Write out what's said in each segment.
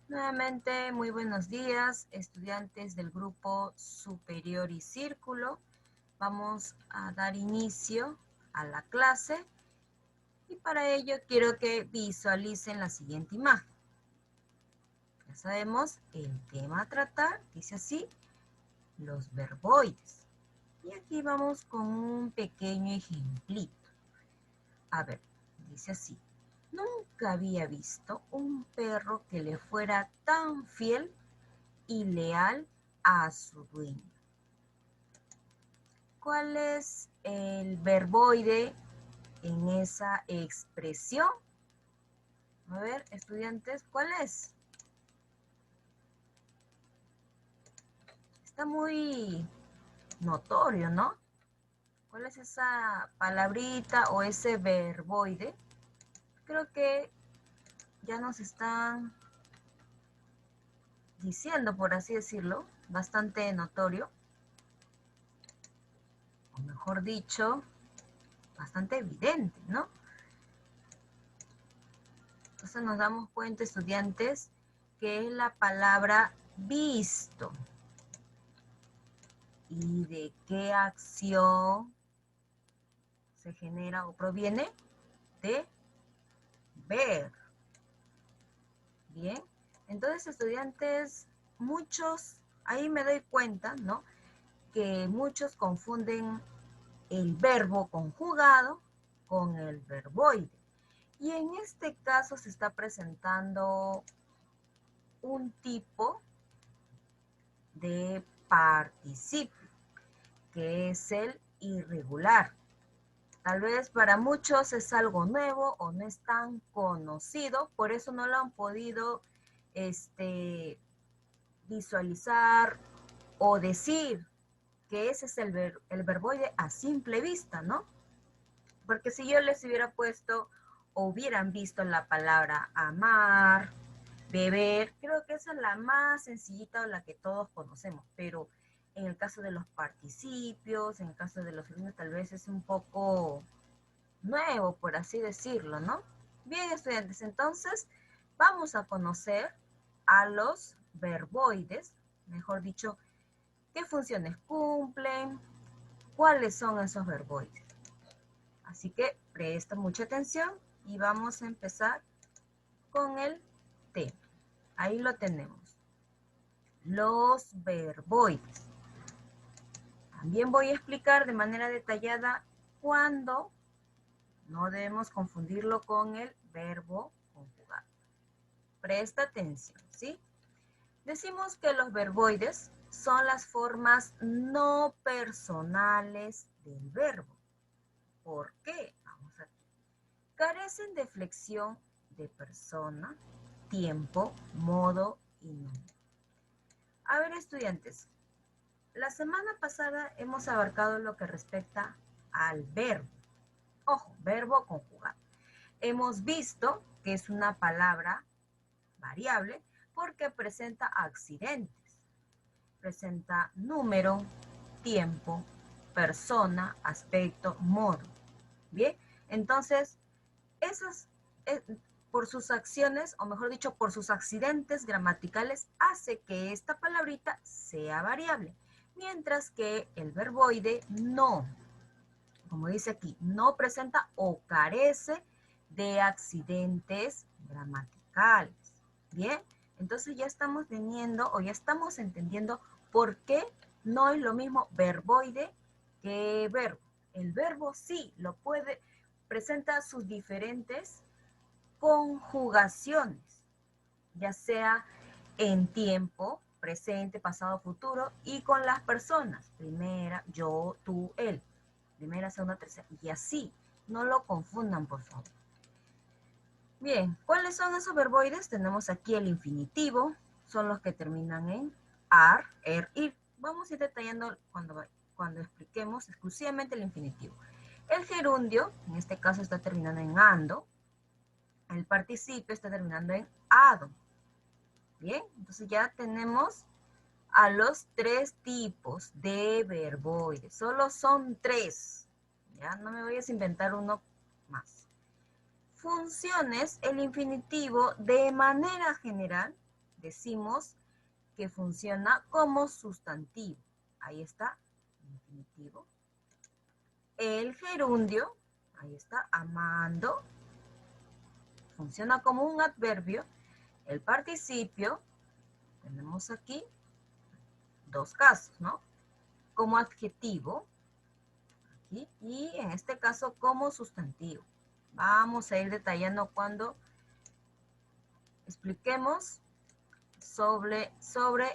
Nuevamente, muy buenos días, estudiantes del grupo Superior y Círculo. Vamos a dar inicio a la clase y para ello quiero que visualicen la siguiente imagen. Ya sabemos, el tema a tratar dice así, los verboides. Y aquí vamos con un pequeño ejemplito. A ver, dice así. Nunca había visto un perro que le fuera tan fiel y leal a su dueño. ¿Cuál es el verboide en esa expresión? A ver, estudiantes, ¿cuál es? Está muy notorio, ¿no? ¿Cuál es esa palabrita o ese verboide? Creo que ya nos están diciendo, por así decirlo, bastante notorio, o mejor dicho, bastante evidente, ¿no? Entonces nos damos cuenta, estudiantes, que es la palabra visto. ¿Y de qué acción se genera o proviene? De ver. Bien. Entonces, estudiantes, muchos, ahí me doy cuenta, ¿no? Que muchos confunden el verbo conjugado con el verboide. Y en este caso se está presentando un tipo de participio, que es el irregular. Tal vez para muchos es algo nuevo o no es tan conocido, por eso no lo han podido visualizar o decir que ese es el verboide a simple vista, ¿no? Porque si yo les hubiera puesto o hubieran visto la palabra amar, beber, creo que esa es la más sencillita o la que todos conocemos, pero en el caso de los participios, en el caso de los signos, tal vez es un poco nuevo, por así decirlo, ¿no? Bien, estudiantes, entonces vamos a conocer a los verboides, mejor dicho, qué funciones cumplen, cuáles son esos verboides. Así que presta mucha atención y vamos a empezar con el tema. Ahí lo tenemos. Los verboides. También voy a explicar de manera detallada cuándo no debemos confundirlo con el verbo conjugado. Presta atención, ¿sí? Decimos que los verboides son las formas no personales del verbo. ¿Por qué? Vamos aquí. Carecen de flexión de persona, tiempo, modo y número. A ver, estudiantes, la semana pasada hemos abarcado lo que respecta al verbo. Ojo, verbo conjugado. Hemos visto que es una palabra variable porque presenta accidentes. Presenta número, tiempo, persona, aspecto, modo. Bien, entonces, esas, por sus acciones, o mejor dicho, por sus accidentes gramaticales, hace que esta palabrita sea variable, mientras que el verboide no, como dice aquí, no presenta o carece de accidentes gramaticales. Bien, entonces ya estamos teniendo o ya estamos entendiendo por qué no es lo mismo verboide que verbo. El verbo sí lo puede, presenta sus diferentes conjugaciones, ya sea en tiempo, presente, pasado, futuro, y con las personas, primera, yo, tú, él, primera, segunda, tercera, y así, no lo confundan, por favor. Bien, ¿cuáles son esos verboides? Tenemos aquí el infinitivo, son los que terminan en ar, ir. Vamos a ir detallando cuando expliquemos exclusivamente el infinitivo. El gerundio, en este caso está terminando en ando, el participio está terminando en ado. Bien, entonces ya tenemos a los tres tipos de verboides. Solo son tres. Ya no me vayas a inventar uno más. Funciones, el infinitivo de manera general decimos que funciona como sustantivo. Ahí está, infinitivo. El gerundio, ahí está, amando, funciona como un adverbio. El participio, tenemos aquí dos casos, ¿no? Como adjetivo, aquí, y en este caso como sustantivo. Vamos a ir detallando cuando expliquemos sobre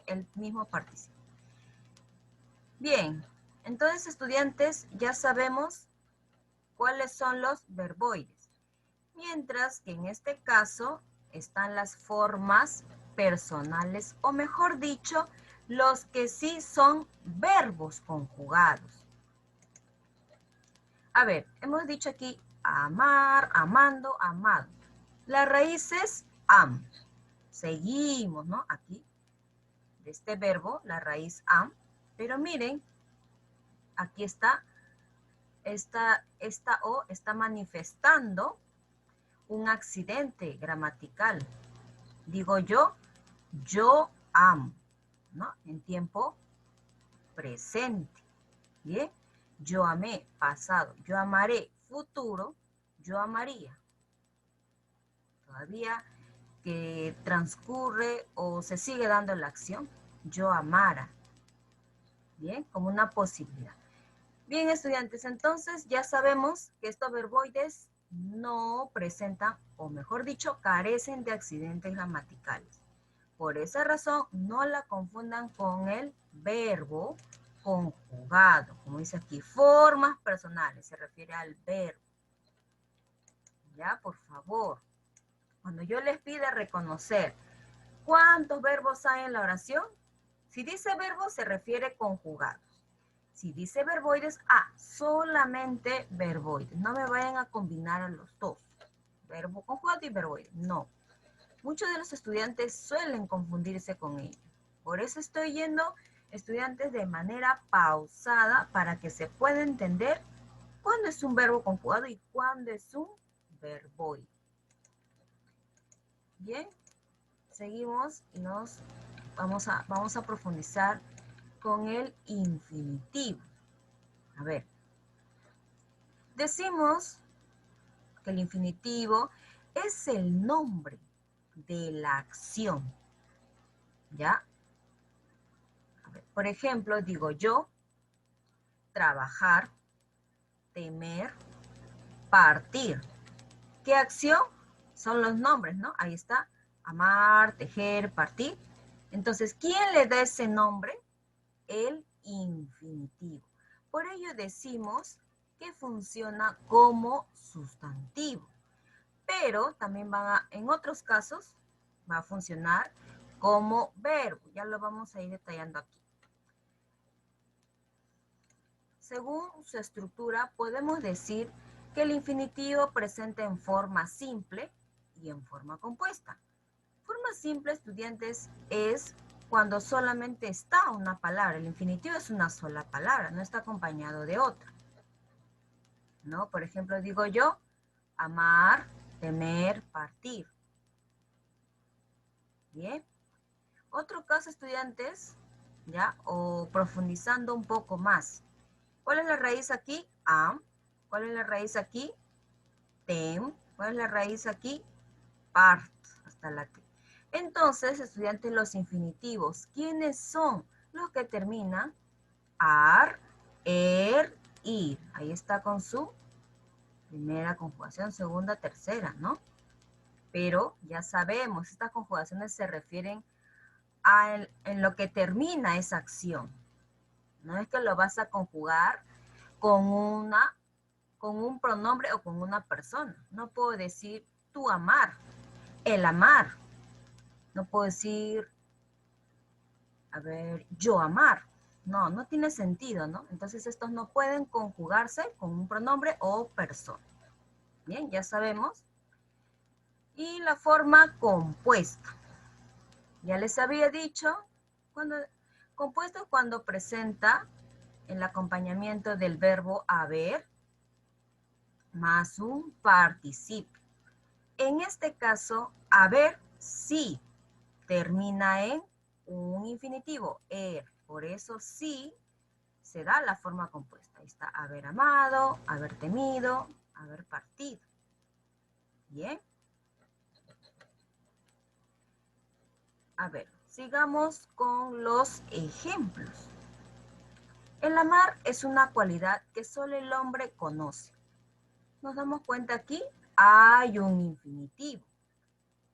el mismo participio. Bien, entonces estudiantes ya sabemos cuáles son los verboides, mientras que en este caso están las formas personales, o mejor dicho, los que sí son verbos conjugados. A ver, hemos dicho aquí amar, amando, amado. La raíz es am. Seguimos, ¿no? Aquí, de este verbo, la raíz am. Pero miren, aquí está, esta O está manifestando un accidente gramatical. Digo yo amo, ¿no? En tiempo presente. ¿Bien? Yo amé, pasado. Yo amaré, futuro. Yo amaría. Todavía que transcurre o se sigue dando la acción. Yo amara. Bien, como una posibilidad. Bien, estudiantes, entonces ya sabemos que estos verboides no presentan, o mejor dicho, carecen de accidentes gramaticales. Por esa razón, no la confundan con el verbo conjugado. Como dice aquí, formas personales, se refiere al verbo. Ya, por favor. Cuando yo les pida reconocer cuántos verbos hay en la oración, si dice verbo, se refiere conjugados. Si dice verboides, solamente verboides. No me vayan a combinar a los dos. Verbo conjugado y verboides. No. Muchos de los estudiantes suelen confundirse con ello. Por eso estoy yendo, estudiantes, de manera pausada para que se pueda entender cuándo es un verbo conjugado y cuándo es un verboide. Bien, seguimos y vamos a profundizar con el infinitivo. A ver, decimos que el infinitivo es el nombre de la acción, ¿ya? A ver, por ejemplo, digo yo, trabajar, temer, partir. ¿Qué acción? Son los nombres, ¿no? Ahí está, amar, tejer, partir. Entonces, ¿quién le da ese nombre? El infinitivo. Por ello decimos que funciona como sustantivo. Pero también en otros casos va a funcionar como verbo. Ya lo vamos a ir detallando aquí. Según su estructura, podemos decir que el infinitivo presenta en forma simple y en forma compuesta. Forma simple, estudiantes, es cuando solamente está una palabra. El infinitivo es una sola palabra, no está acompañado de otra, ¿no? Por ejemplo, digo yo, amar, temer, partir. Bien. Otro caso, estudiantes, ¿ya? O profundizando un poco más. ¿Cuál es la raíz aquí? Am. ¿Cuál es la raíz aquí? Tem. ¿Cuál es la raíz aquí? Part. Hasta la T. Entonces, estudiantes, los infinitivos, ¿quiénes son? Los que terminan ar, ir. Ahí está con su primera conjugación, segunda, tercera, ¿no? Pero ya sabemos, estas conjugaciones se refieren en lo que termina esa acción. No es que lo vas a conjugar con un pronombre o con una persona. No puedo decir tú amar, el amar. No puedo decir, a ver, yo amar. No, no tiene sentido, ¿no? Entonces estos no pueden conjugarse con un pronombre o persona. Bien, ya sabemos. Y la forma compuesta. Ya les había dicho, compuesto cuando presenta el acompañamiento del verbo haber más un participio. En este caso, haber sí termina en un infinitivo, er. Por eso sí se da la forma compuesta. Ahí está haber amado, haber temido, haber partido. Bien. A ver, sigamos con los ejemplos. El amar es una cualidad que solo el hombre conoce. Nos damos cuenta aquí, hay un infinitivo.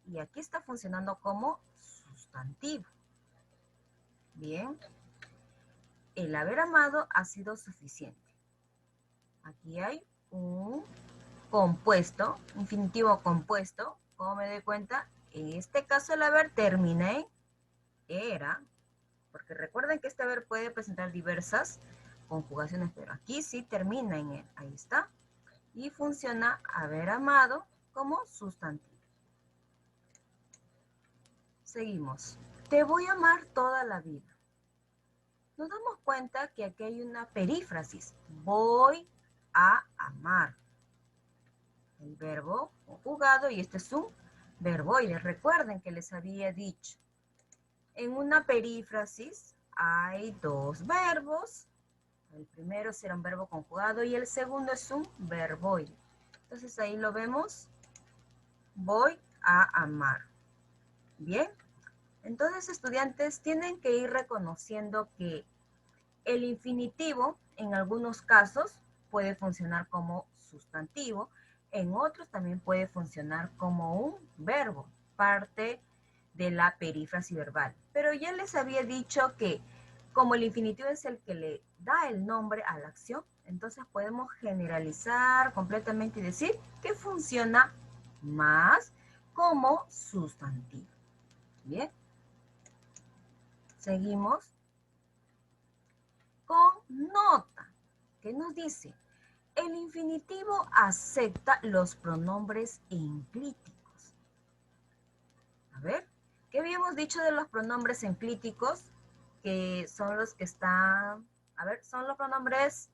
Y aquí está funcionando como sustantivo. Bien. El haber amado ha sido suficiente. Aquí hay un compuesto, infinitivo compuesto. ¿Cómo me doy cuenta? En este caso el haber termina en era, porque recuerden que este haber puede presentar diversas conjugaciones, pero aquí sí termina en él. Ahí está. Y funciona haber amado como sustantivo. Seguimos. Te voy a amar toda la vida. Nos damos cuenta que aquí hay una perífrasis. Voy a amar. El verbo conjugado y este es un verboide. Recuerden que les había dicho. En una perífrasis hay dos verbos. El primero será un verbo conjugado y el segundo es un verboide. Entonces ahí lo vemos. Voy a amar. Bien. Entonces, estudiantes tienen que ir reconociendo que el infinitivo, en algunos casos, puede funcionar como sustantivo, en otros también puede funcionar como un verbo, parte de la perífrasis verbal. Pero ya les había dicho que como el infinitivo es el que le da el nombre a la acción, entonces podemos generalizar completamente y decir que funciona más como sustantivo. Bien. Seguimos con nota, que nos dice, el infinitivo acepta los pronombres enclíticos. A ver, ¿qué habíamos dicho de los pronombres enclíticos? Que son los que están, a ver, son los pronombres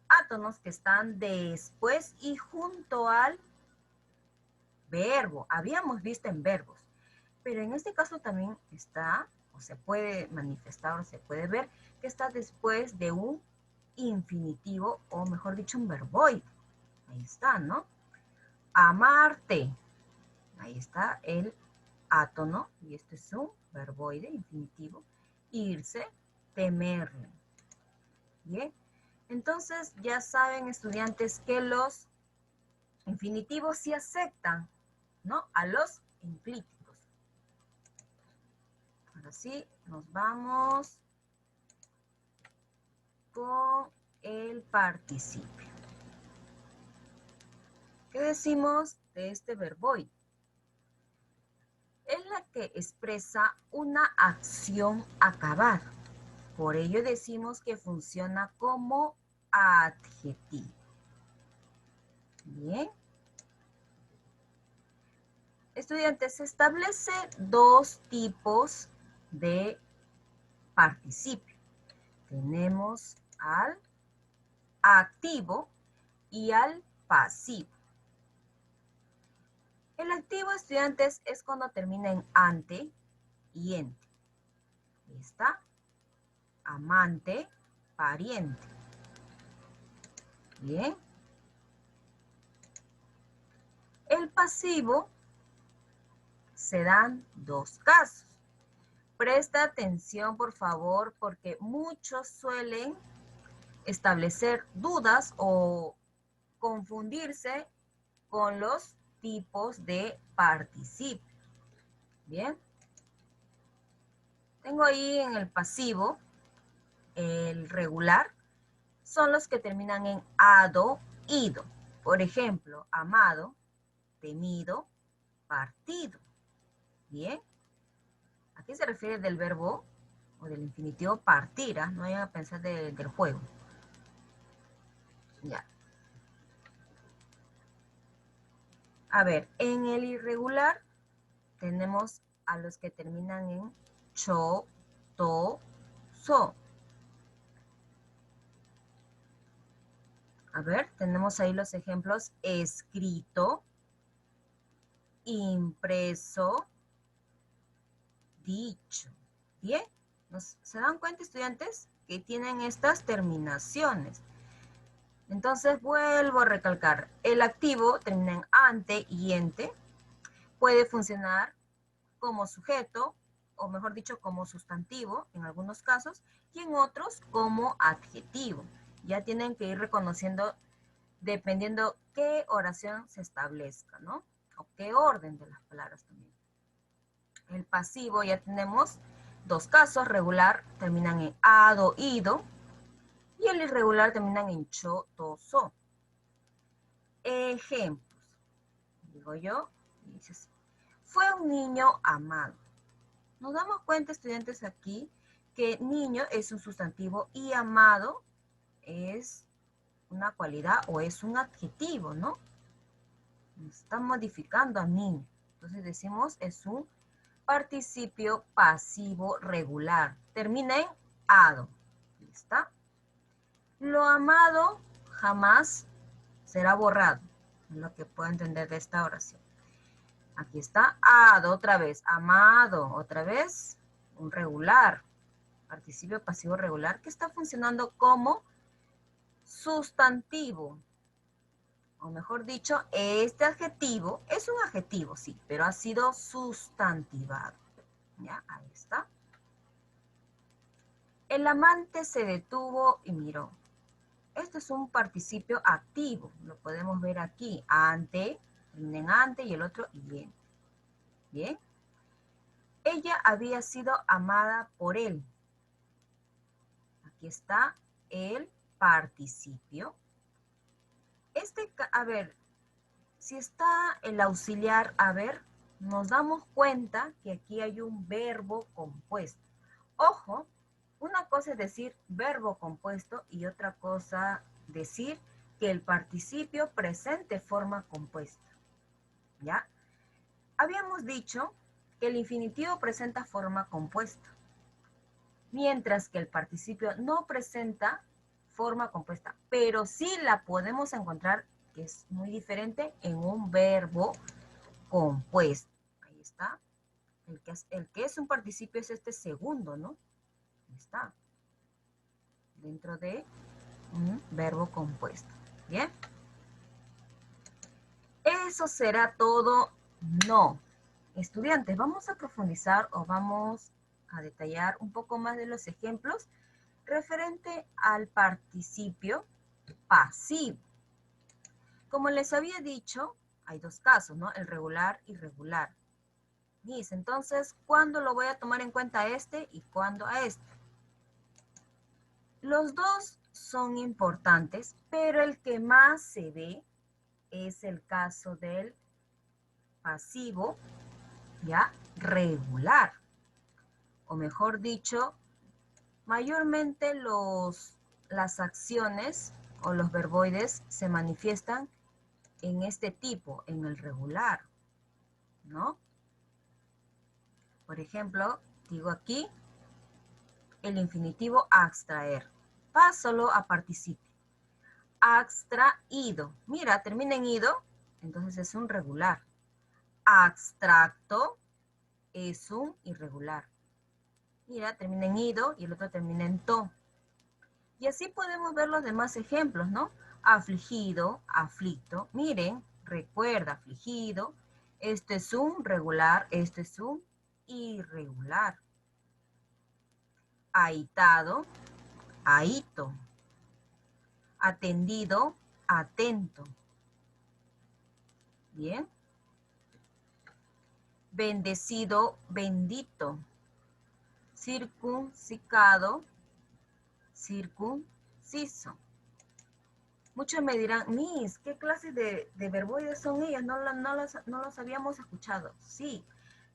átonos que están después y junto al verbo. Habíamos visto en verbos, pero en este caso también está, o se puede manifestar o se puede ver que está después de un infinitivo, o mejor dicho, un verboide. Ahí está, ¿no? Amarte. Ahí está el átono, y este es un verboide infinitivo. Irse, temerle. Bien. Entonces, ya saben, estudiantes, que los infinitivos sí aceptan, ¿no? A los enclíticos. Ahora sí, nos vamos con el participio. ¿Qué decimos de este verboide? Es la que expresa una acción acabada. Por ello decimos que funciona como adjetivo. Bien. Estudiantes, se establecen dos tipos de participio. Tenemos al activo y al pasivo. El activo, estudiantes, es cuando termina en ante y ente. Ahí está. Amante, pariente. Bien. El pasivo se dan dos casos. Presta atención, por favor, porque muchos suelen establecer dudas o confundirse con los tipos de participio. Bien. Tengo ahí en el pasivo, el regular, son los que terminan en ado, ido. Por ejemplo, amado, temido, partido. Bien. Aquí se refiere del verbo o del infinitivo partir, ¿eh? No vayan a pensar del juego. Ya. A ver, en el irregular tenemos a los que terminan en cho, to, so. A ver, tenemos ahí los ejemplos: escrito, impreso, dicho. Bien, ¿se dan cuenta, estudiantes? Que tienen estas terminaciones. Entonces, vuelvo a recalcar. El activo termina en ante y ente. Puede funcionar como sujeto, o mejor dicho, como sustantivo, en algunos casos, y en otros como adjetivo. Ya tienen que ir reconociendo dependiendo qué oración se establezca, ¿no? O qué orden de las palabras también. El pasivo ya tenemos dos casos, regular terminan en ado, ido, y el irregular terminan en cho, to, so. Ejemplos. Digo yo, dices, fue un niño amado. Nos damos cuenta, estudiantes, aquí, que niño es un sustantivo y amado es una cualidad o es un adjetivo, ¿no? Está modificando a niño. Entonces decimos es un participio pasivo regular. Termina en ado. ¿Está? Lo amado jamás será borrado. Es lo que puedo entender de esta oración. Aquí está ado otra vez. Amado otra vez. Un regular. Participio pasivo regular que está funcionando como sustantivo. O mejor dicho, este adjetivo es un adjetivo, sí, pero ha sido sustantivado. ¿Ya? Ahí está. El amante se detuvo y miró. Esto es un participio activo. Lo podemos ver aquí. Ante, en ante y el otro y en. Bien. Ella había sido amada por él. Aquí está el participio. A ver, si está el auxiliar haber, nos damos cuenta que aquí hay un verbo compuesto. Ojo, una cosa es decir verbo compuesto y otra cosa decir que el participio presente forma compuesta. ¿Ya? Habíamos dicho que el infinitivo presenta forma compuesta, mientras que el participio no presenta forma compuesta, pero sí la podemos encontrar, que es muy diferente, en un verbo compuesto. Ahí está. El que es un participio es este segundo, ¿no? Ahí está. Dentro de un verbo compuesto. ¿Bien? ¿Eso será todo? No. Estudiantes, vamos a profundizar o vamos a detallar un poco más de los ejemplos referente al participio pasivo. Como les había dicho, hay dos casos, ¿no? El regular y irregular. Dice, entonces, ¿cuándo lo voy a tomar en cuenta a este y cuándo a este? Los dos son importantes, pero el que más se ve es el caso del pasivo, ¿ya? Regular. O mejor dicho, mayormente las acciones o los verboides se manifiestan en este tipo, en el regular, ¿no? Por ejemplo, digo aquí el infinitivo abstraer. Pásalo a participio. Abstraído. Mira, termina en ido, entonces es un regular. Abstracto es un irregular. Mira, termina en ido y el otro termina en to. Y así podemos ver los demás ejemplos, ¿no? Afligido, aflicto. Miren, recuerda, afligido. Este es un regular, este es un irregular. Ahitado, ahito. Atendido, atento. Bien. Bendecido, bendito. Circuncicado, circunciso. Muchos me dirán, Miss, ¿qué clases de verboides son ellas? No los habíamos escuchado. Sí,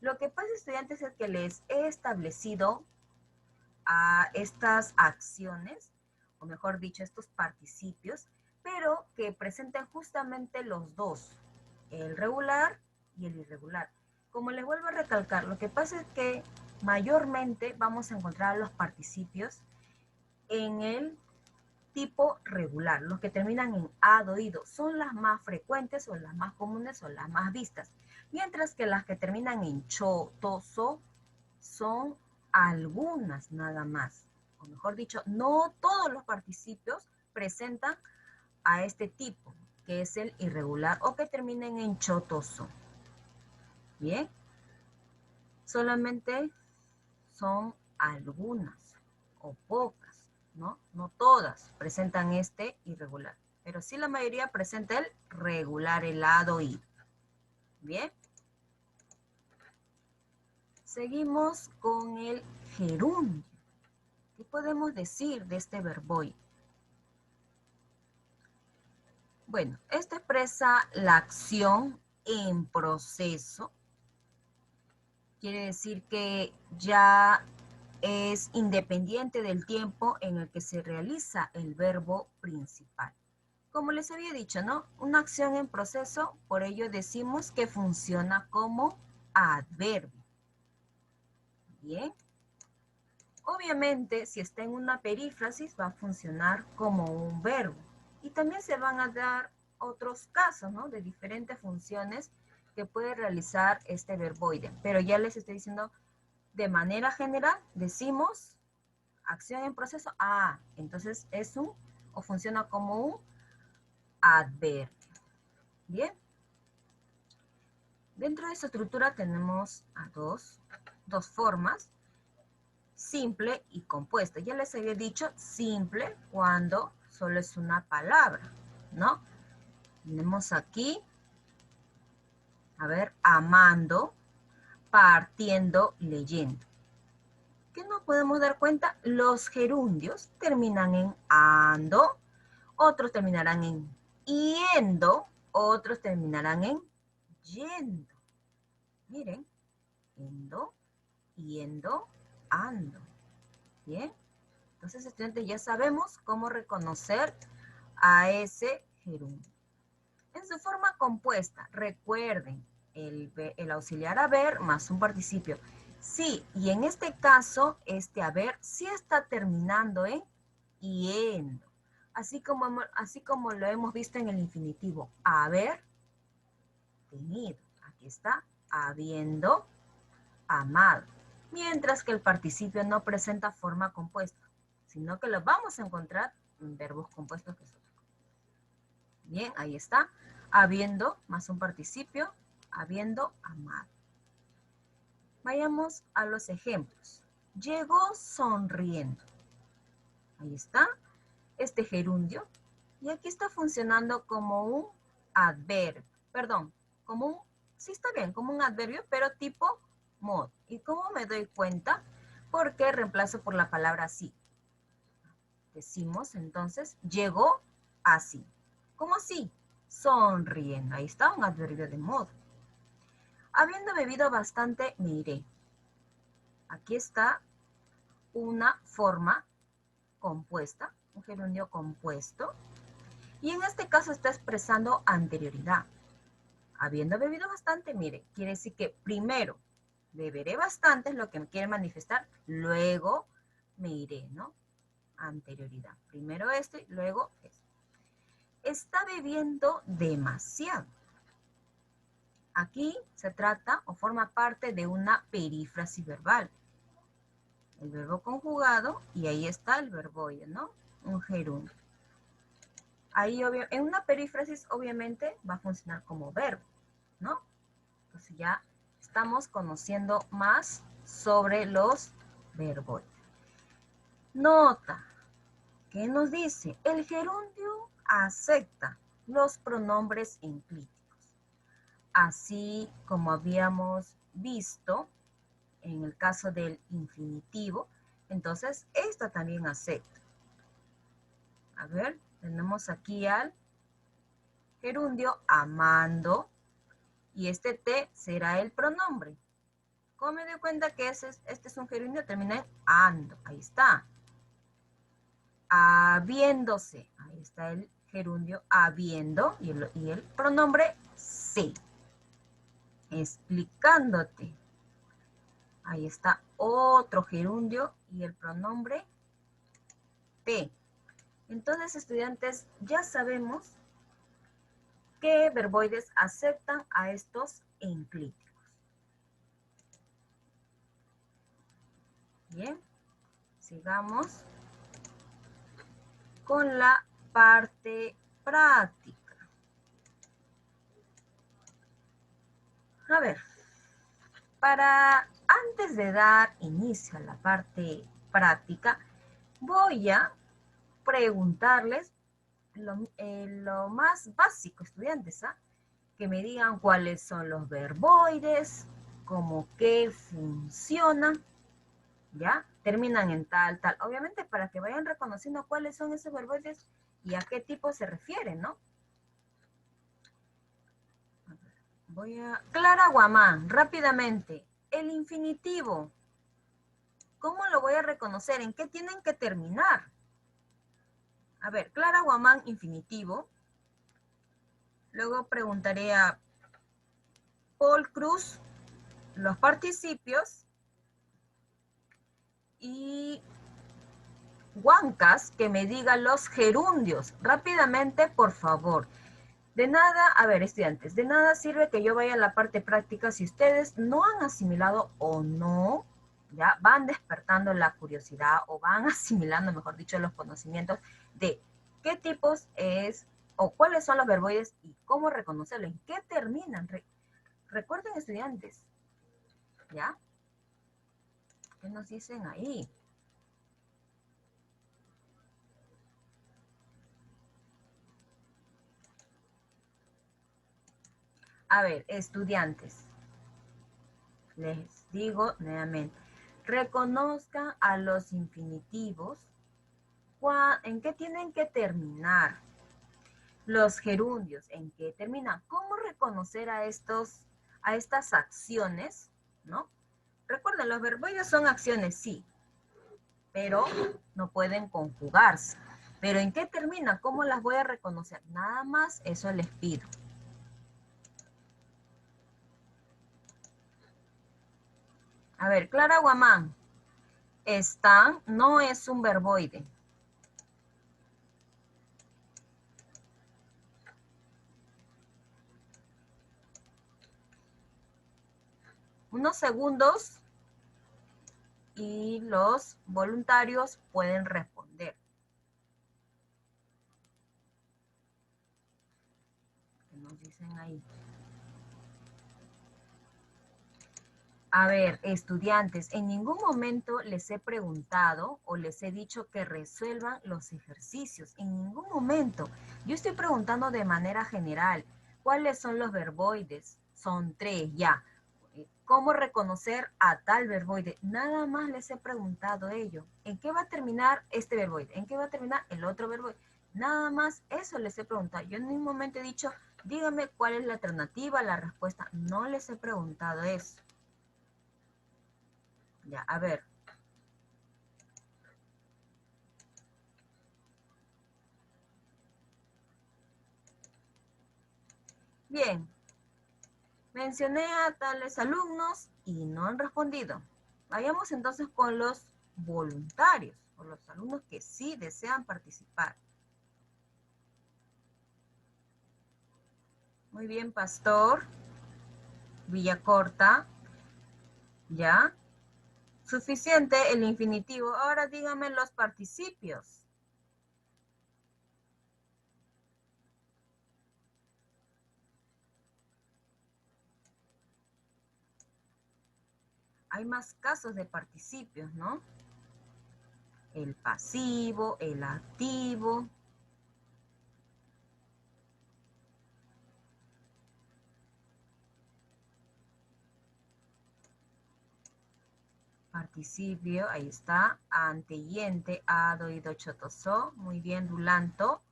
lo que pasa, estudiantes, es que les he establecido a estas acciones, o mejor dicho, estos participios, pero que presenten justamente los dos, el regular y el irregular. Como les vuelvo a recalcar, lo que pasa es que mayormente vamos a encontrar los participios en el tipo regular. Los que terminan en ado, ido, son las más frecuentes o las más comunes o las más vistas. Mientras que las que terminan en cho, to, so, son algunas nada más. O mejor dicho, no todos los participios presentan a este tipo, que es el irregular o que terminen en chotoso. Bien, solamente son algunas o pocas, ¿no? No todas presentan este irregular, pero sí la mayoría presenta el regular, el lado I. Bien. Seguimos con el gerundio. ¿Qué podemos decir de este verboide? Bueno, esto expresa la acción en proceso. Quiere decir que ya es independiente del tiempo en el que se realiza el verbo principal. Como les había dicho, ¿no? Una acción en proceso, por ello decimos que funciona como adverbio. Bien. Obviamente, si está en una perífrasis, va a funcionar como un verbo. Y también se van a dar otros casos, ¿no? De diferentes funciones que puede realizar este verboide. Pero ya les estoy diciendo, de manera general, decimos acción en proceso, entonces es un, o funciona como un adverbio. Bien. Dentro de esta estructura tenemos a dos formas. Simple y compuesta. Ya les había dicho simple cuando solo es una palabra, ¿no? Tenemos aquí, a ver, amando, partiendo, leyendo. ¿Qué nos podemos dar cuenta? Los gerundios terminan en ando, otros terminarán en yendo, otros terminarán en yendo. Miren, yendo, yendo, ando. Bien. Entonces, estudiantes, ya sabemos cómo reconocer a ese gerundio. En su forma compuesta, recuerden, el auxiliar haber más un participio. Sí, y en este caso, este haber sí está terminando en yendo. Así como lo hemos visto en el infinitivo, haber tenido. Aquí está, habiendo amado. Mientras que el participio no presenta forma compuesta, sino que lo vamos a encontrar en verbos compuestos que son. Bien, ahí está. Habiendo más un participio, habiendo amado. Vayamos a los ejemplos. Llegó sonriendo. Ahí está. Este gerundio. Y aquí está funcionando como un adverbio. Perdón, como un, sí está bien, como un adverbio, pero tipo mod. ¿Y cómo me doy cuenta? Porque reemplazo por la palabra así. Decimos entonces, llegó así. ¿Cómo así? Sonriendo. Ahí está un adverbio de modo. Habiendo bebido bastante, me iré. Aquí está una forma compuesta, un gerundio compuesto. Y en este caso está expresando anterioridad. Habiendo bebido bastante, mire, quiere decir que primero beberé bastante, es lo que me quiere manifestar, luego me iré, ¿no? Anterioridad. Primero este, luego este. Está bebiendo demasiado. Aquí se trata o forma parte de una perífrasis verbal. El verbo conjugado y ahí está el verboide, ¿no? Un gerundio. Ahí en una perífrasis obviamente va a funcionar como verbo, ¿no? Entonces ya estamos conociendo más sobre los verboides. Nota, ¿qué nos dice? El gerundio acepta los pronombres enclíticos. Así como habíamos visto en el caso del infinitivo, entonces esta también acepta. A ver, tenemos aquí al gerundio amando y este te será el pronombre. ¿Cómo me doy cuenta que este es un gerundio? Termina en ando, ahí está. Habiéndose, ahí está el gerundio habiendo y el pronombre se. Explicándote. Ahí está otro gerundio y el pronombre te. Entonces, estudiantes, ya sabemos qué verboides aceptan a estos enclíticos. Bien, sigamos con la parte práctica. A ver, antes de dar inicio a la parte práctica, voy a preguntarles lo más básico, estudiantes, ¿ah? Que me digan cuáles son los verboides, cómo que funcionan, ¿ya? Terminan en tal, tal. Obviamente para que vayan reconociendo cuáles son esos verboides y a qué tipo se refieren, ¿no? Clara Guamán, rápidamente. El infinitivo, ¿cómo lo voy a reconocer? ¿En qué tienen que terminar? A ver, Clara Guamán, infinitivo. Luego preguntaré a Paul Cruz, los participios. Y Huancas, que me diga los gerundios. Rápidamente, por favor. De nada, a ver, estudiantes, de nada sirve que yo vaya a la parte práctica si ustedes no han asimilado o no, ya van despertando la curiosidad o van asimilando, mejor dicho, los conocimientos de qué tipos es o cuáles son los verboides y cómo reconocerlos, en qué terminan. Recuerden, estudiantes, ¿ya? ¿Qué nos dicen ahí? A ver, estudiantes, les digo nuevamente, reconozcan a los infinitivos, en qué tienen que terminar, los gerundios, en qué terminan, cómo reconocer a estas acciones, ¿no? Recuerden, los verboides son acciones, sí, pero no pueden conjugarse. Pero ¿en qué terminan? ¿Cómo las voy a reconocer? Nada más eso les pido. A ver, Clara Guamán, están no es un verboide. Unos segundos y los voluntarios pueden responder. ¿Qué nos dicen ahí? A ver, estudiantes, en ningún momento les he preguntado o les he dicho que resuelvan los ejercicios. En ningún momento. Yo estoy preguntando de manera general. ¿Cuáles son los verboides? Son 3, ya. ¿Cómo reconocer a tal verboide? Nada más les he preguntado ello. ¿En qué va a terminar este verboide? ¿En qué va a terminar el otro verboide? Nada más eso les he preguntado. Yo en ningún momento he dicho, dígame cuál es la alternativa, la respuesta. No les he preguntado eso. Ya, a ver. Bien. Mencioné a tales alumnos y no han respondido. Vayamos entonces con los voluntarios, con los alumnos que sí desean participar. Muy bien, Pastor. Villacorta. ¿Ya? Suficiente el infinitivo. Ahora díganme los participios. Hay más casos de participios, ¿no? El pasivo, el activo. Participio, ahí está. Anteyente, ado, ido, chotoso. Muy bien, Dulanto.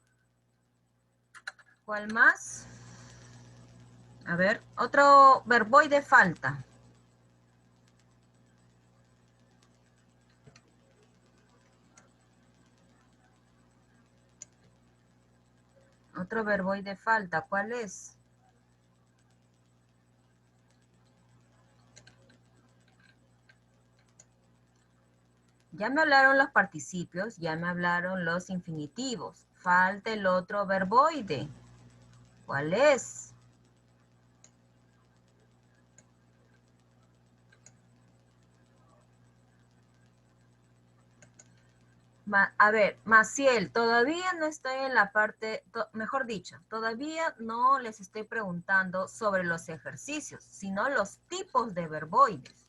¿Cuál más? A ver, otro verboide falta. Otro verboide falta. ¿Cuál es? Ya me hablaron los participios, ya me hablaron los infinitivos. Falta el otro verboide. ¿Cuál es? A ver, Maciel, todavía no estoy en la parte, mejor dicho, todavía no les estoy preguntando sobre los ejercicios, sino los tipos de verboides.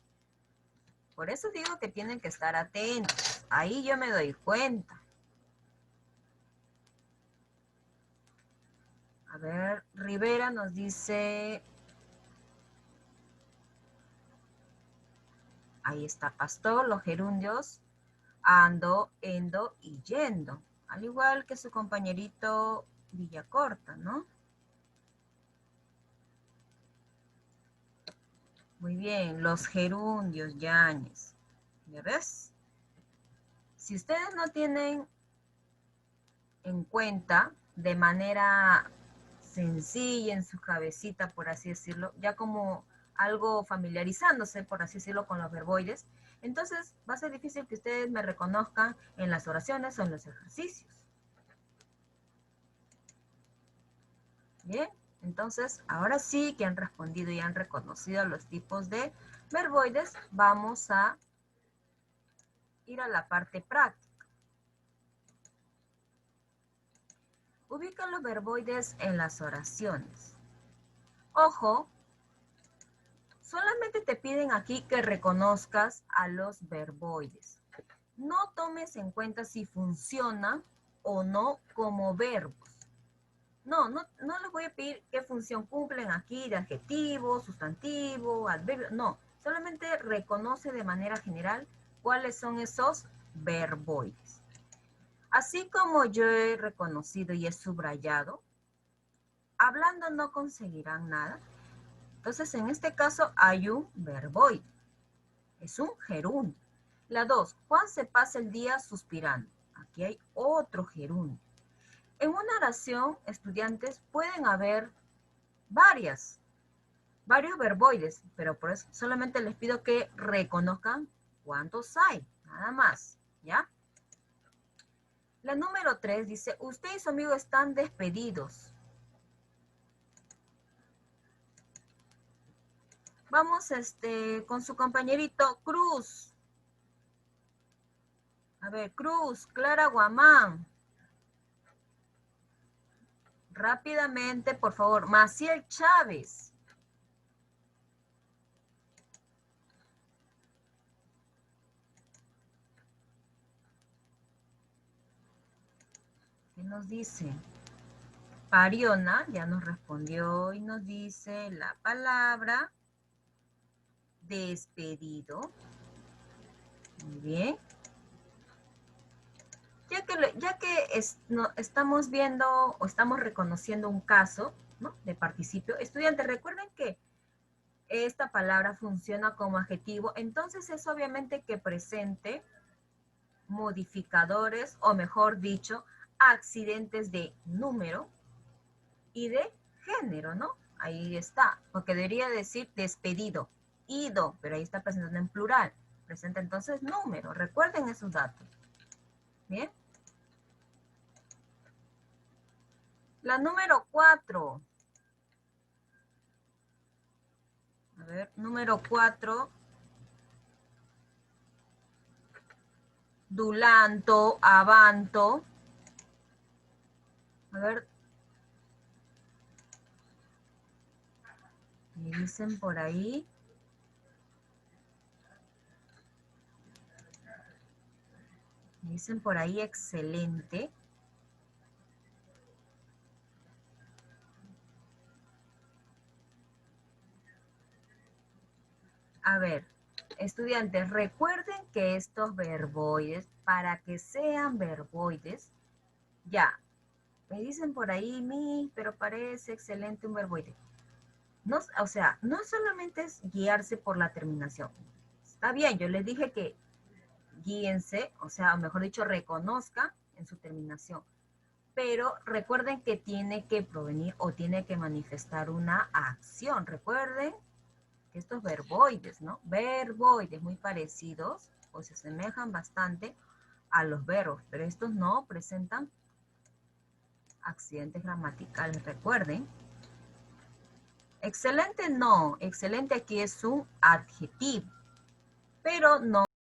Por eso digo que tienen que estar atentos. Ahí yo me doy cuenta. A ver, Rivera nos dice... Ahí está pastor, los gerundios, ando, endo y yendo. Al igual que su compañerito Villacorta, ¿no? Muy bien, los gerundios, Yáñez. ¿Ya ves? Si ustedes no tienen en cuenta de manera sencilla en su cabecita, por así decirlo, ya como algo familiarizándose, por así decirlo, con los verboides, entonces va a ser difícil que ustedes me reconozcan en las oraciones o en los ejercicios. Bien, entonces ahora sí que han respondido y han reconocido los tipos de verboides, vamos a ir a la parte práctica. Ubica los verboides en las oraciones. Ojo, solamente te piden aquí que reconozcas a los verboides. No tomes en cuenta si funcionan o no como verbos. No les voy a pedir qué función cumplen aquí de adjetivo, sustantivo, adverbio. No, solamente reconoce de manera general cuáles son esos verboides. Así como yo he reconocido y he subrayado, hablando no conseguirán nada. Entonces, en este caso hay un verboide. Es un gerundio. La 2, Juan se pasa el día suspirando. Aquí hay otro gerundio. En una oración, estudiantes, pueden haber varios verboides, pero por eso solamente les pido que reconozcan cuántos hay, nada más, ¿ya? La número 3 dice, usted y su amigo están despedidos. Vamos con su compañerito Cruz. A ver, Cruz, Clara Guamán. Rápidamente, por favor. Maciel Chávez. ¿Qué nos dice? Pariona ya nos respondió y nos dice la palabra despedido. Muy bien. Ya que estamos viendo o estamos reconociendo un caso, ¿no?, de participio, estudiantes, recuerden que esta palabra funciona como adjetivo, entonces es obviamente que presente modificadores, o mejor dicho, accidentes de número y de género, ¿no? Ahí está, porque debería decir despedido, ido, pero ahí está presentando en plural. Presenta entonces número, recuerden esos datos. Bien. La número 4. A ver, número 4. Dulanto, avanto. A ver. Me dicen por ahí. Me dicen por ahí excelente. A ver, estudiantes, recuerden que estos verboides, para que sean verboides, ya, me dicen por ahí, pero parece excelente un verboide. No, o sea, no solamente es guiarse por la terminación. Está bien, yo les dije que guíense, o sea, o mejor dicho, reconozcan en su terminación. Pero recuerden que tiene que provenir o tiene que manifestar una acción. Recuerden que estos verboides, ¿no? Verboides muy parecidos o se asemejan bastante a los verbos, pero estos no presentan accidentes gramaticales. Recuerden. Excelente no, excelente aquí es un adjetivo, pero no